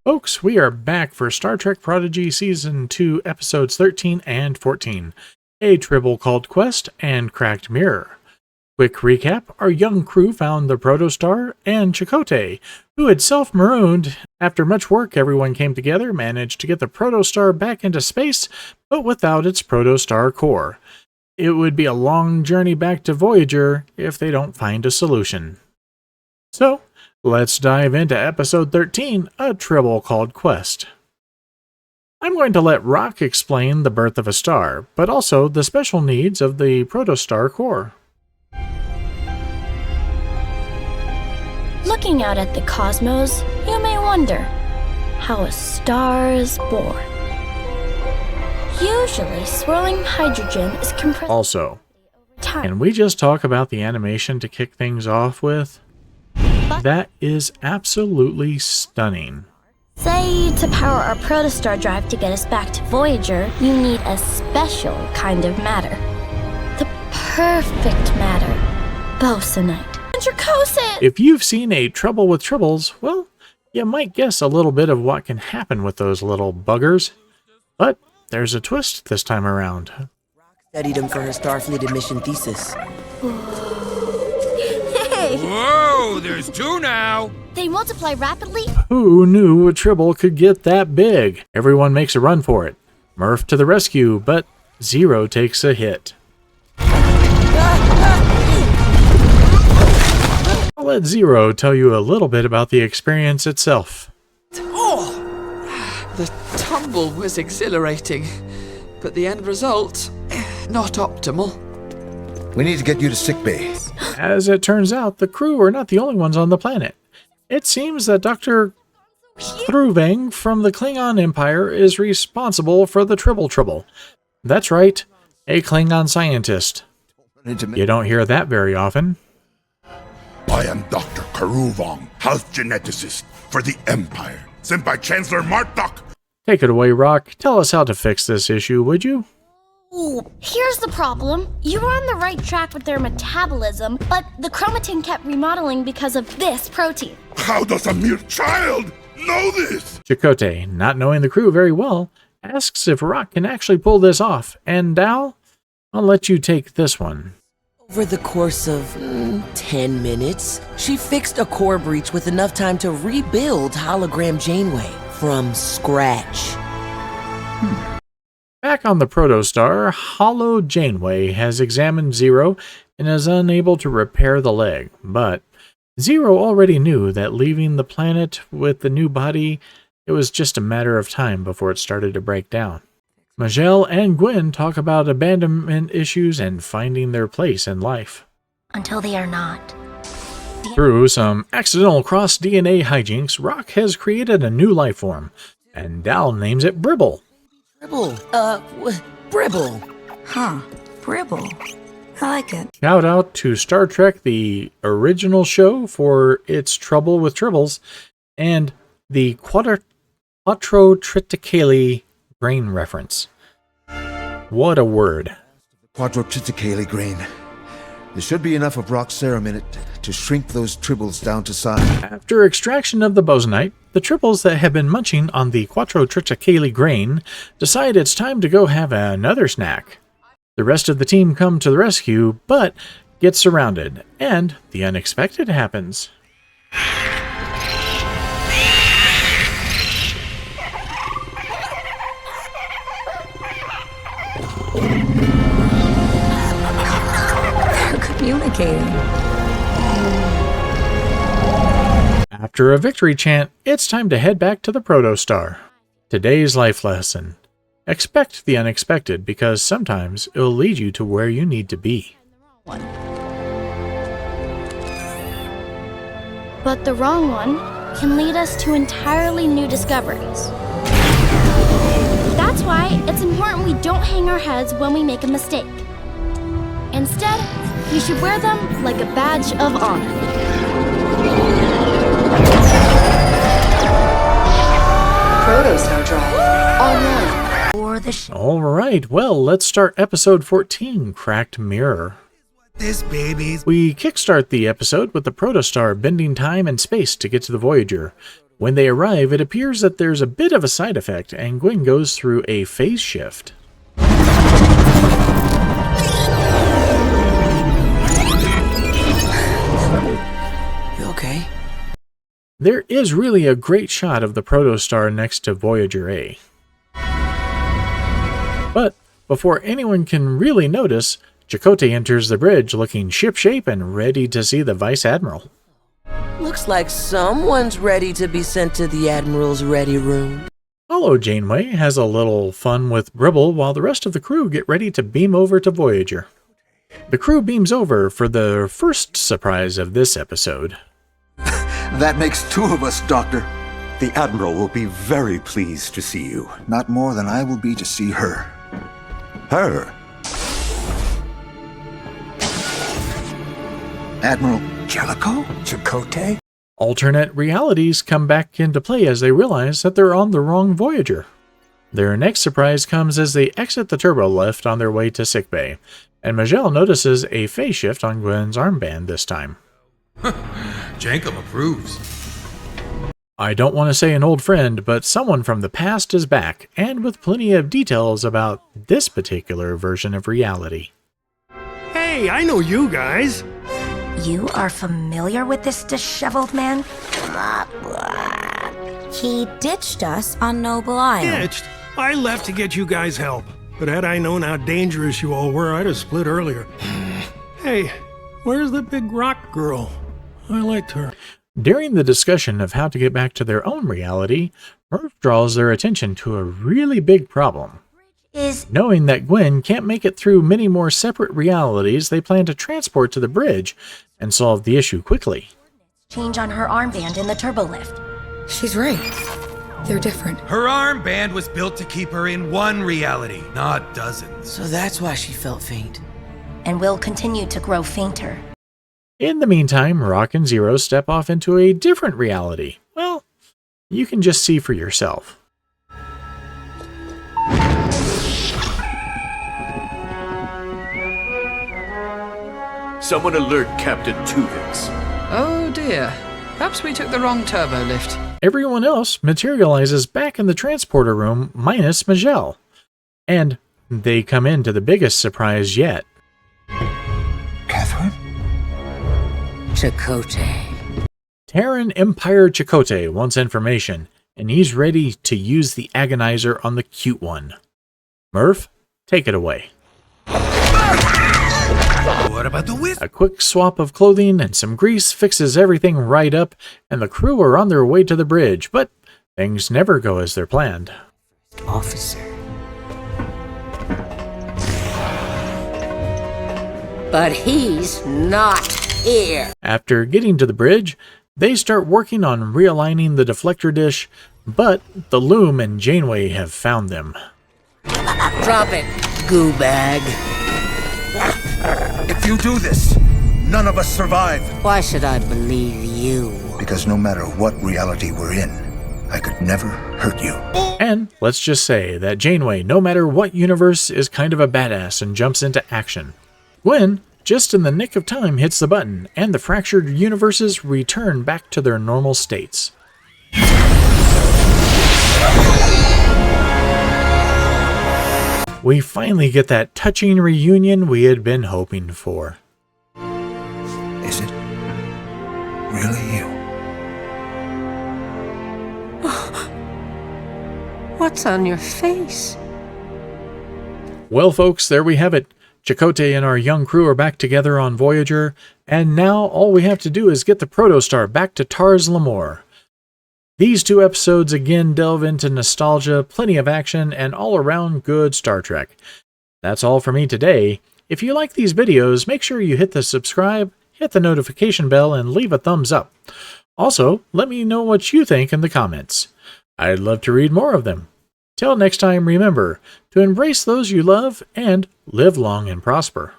Folks, we are back for Star Trek Prodigy Season 2, Episodes 13 and 14, A Tribble Called Quest and Cracked Mirror. Quick recap, our young crew found the Protostar and Chakotay, who had self-marooned. After much work, everyone came together, managed to get the Protostar back into space, but without its Protostar core. It would be a long journey back to Voyager if they don't find a solution. So, let's dive into Episode 13, A Tribble Called Quest. I'm going to let Rock explain the birth of a star, but also the special needs of the Protostar core. Looking out at the cosmos, you may wonder how a star is born. Usually, swirling hydrogen is compressed. Also, can we just talk about the animation to kick things off with? That is absolutely stunning. Say, to power our Protostar drive to get us back to Voyager, you need a special kind of matter. The perfect matter. Bosunite. If you've seen A Trouble with Tribbles, well, you might guess a little bit of what can happen with those little buggers. But there's a twist this time around. Studied him for her Starfleet admission thesis. Hey! Whoa, there's two now! They multiply rapidly? Who knew a Tribble could get that big? Everyone makes a run for it. Murph to the rescue, but Zero takes a hit. I'll let Zero tell you a little bit about the experience itself. Oh! The tumble was exhilarating, but the end result, not optimal. We need to get you to sickbay. As it turns out, the crew are not the only ones on the planet. It seems that Dr. Thruvang from the Klingon Empire is responsible for the Tribble. That's right, a Klingon scientist. You don't hear that very often. I am Dr. Karuvong, house geneticist for the Empire, sent by Chancellor Martok. Take it away, Rock. Tell us how to fix this issue, would you? Ooh, here's the problem. You were on the right track with their metabolism, but the chromatin kept remodeling because of this protein. How does a mere child know this? Chakotay, not knowing the crew very well, asks if Rock can actually pull this off, and Dal, I'll let you take this one. Over the course of 10 minutes, she fixed a core breach with enough time to rebuild Hologram Janeway from scratch. Back on the Protostar, Holo Janeway has examined Zero and is unable to repair the leg, but Zero already knew that leaving the planet with the new body, it was just a matter of time before it started to break down. Majel and Gwen talk about abandonment issues and finding their place in life. Until they are not. Through some accidental cross-DNA hijinks, Rock has created a new life form, and Dal names it Bribble. Bribble. Bribble. Huh. Bribble. I like it. Shout out to Star Trek, the original show, for its Trouble with Tribbles, and the Quadrotriticale grain reference. What a word. Quadrotriticale grain. There should be enough of Rock's serum in it to shrink those tribbles down to size. After extraction of the bosonite, the tribbles that have been munching on the Quadrotriticale grain decide it's time to go have another snack. The rest of the team come to the rescue, but get surrounded, and the unexpected happens. Communicating. After a victory chant, it's time to head back to the Protostar. Today's life lesson. Expect the unexpected, because sometimes it'll lead you to where you need to be. But the wrong one can lead us to entirely new discoveries. That's why it's important we don't hang our heads when we make a mistake. Instead, we should wear them like a badge of honor. Protostar drive. Online. Alright, well, let's start episode 14, Cracked Mirror. This baby's... We kickstart the episode with the Protostar bending time and space to get to the Voyager. When they arrive, it appears that there's a bit of a side effect, and Gwen goes through a phase shift. You okay? There is really a great shot of the protostar next to Voyager A. But before anyone can really notice, Chakotay enters the bridge looking shipshape and ready to see the Vice Admiral. Looks like someone's ready to be sent to the Admiral's ready room. Holo Janeway has a little fun with Bribble while the rest of the crew get ready to beam over to Voyager. The crew beams over for the first surprise of this episode. That makes two of us, Doctor. The Admiral will be very pleased to see you. Not more than I will be to see her. Her? Admiral Jellicoe? Chakotay? Alternate realities come back into play as they realize that they're on the wrong Voyager. Their next surprise comes as they exit the turbo lift on their way to sickbay, and Majel notices a phase shift on Gwen's armband this time. Jankum approves. I don't want to say an old friend, but someone from the past is back, and with plenty of details about this particular version of reality. Hey, I know you guys. You are familiar with this disheveled man? He ditched us on Noble Isle. Ditched? I left to get you guys help. But had I known how dangerous you all were, I'd have split earlier. Hey, where's the big rock girl? I liked her. During the discussion of how to get back to their own reality, Murph draws their attention to a really big problem. Knowing that Gwen can't make it through many more separate realities, they plan to transport to the bridge and solve the issue quickly. Change on her armband in the turbo lift. She's right. They're different. Her armband was built to keep her in one reality, not dozens. So that's why she felt faint. And will continue to grow fainter. In the meantime, Rock and Zero step off into a different reality. Well, you can just see for yourself. Someone alert Captain Tuvix. Oh dear. Perhaps we took the wrong turbo lift. Everyone else materializes back in the transporter room minus Majel. And they come into the biggest surprise yet. Catherine? Chakotay. Terran Empire Chakotay wants information, and he's ready to use the agonizer on the cute one. Murph, take it away. What about the whisk? A quick swap of clothing and some grease fixes everything right up, and the crew are on their way to the bridge, but things never go as they're planned. Officer. But he's not here. After getting to the bridge, they start working on realigning the deflector dish, but the Loom and Janeway have found them. Drop it, goo bag. If you do this, none of us survive. Why should I believe you? Because no matter what reality we're in, I could never hurt you. And let's just say that Janeway, no matter what universe, is kind of a badass and jumps into action. Gwen, just in the nick of time, hits the button, and the fractured universes return back to their normal states. We finally get that touching reunion we had been hoping for. Is it really you? What's on your face? Well, folks, there we have it. Chakotay and our young crew are back together on Voyager, and now all we have to do is get the protostar back to Tars Lamor. These two episodes again delve into nostalgia, plenty of action, and all-around good Star Trek. That's all for me today. If you like these videos, make sure you hit the subscribe, hit the notification bell, and leave a thumbs up. Also, let me know what you think in the comments. I'd love to read more of them. Till next time, remember to embrace those you love and live long and prosper.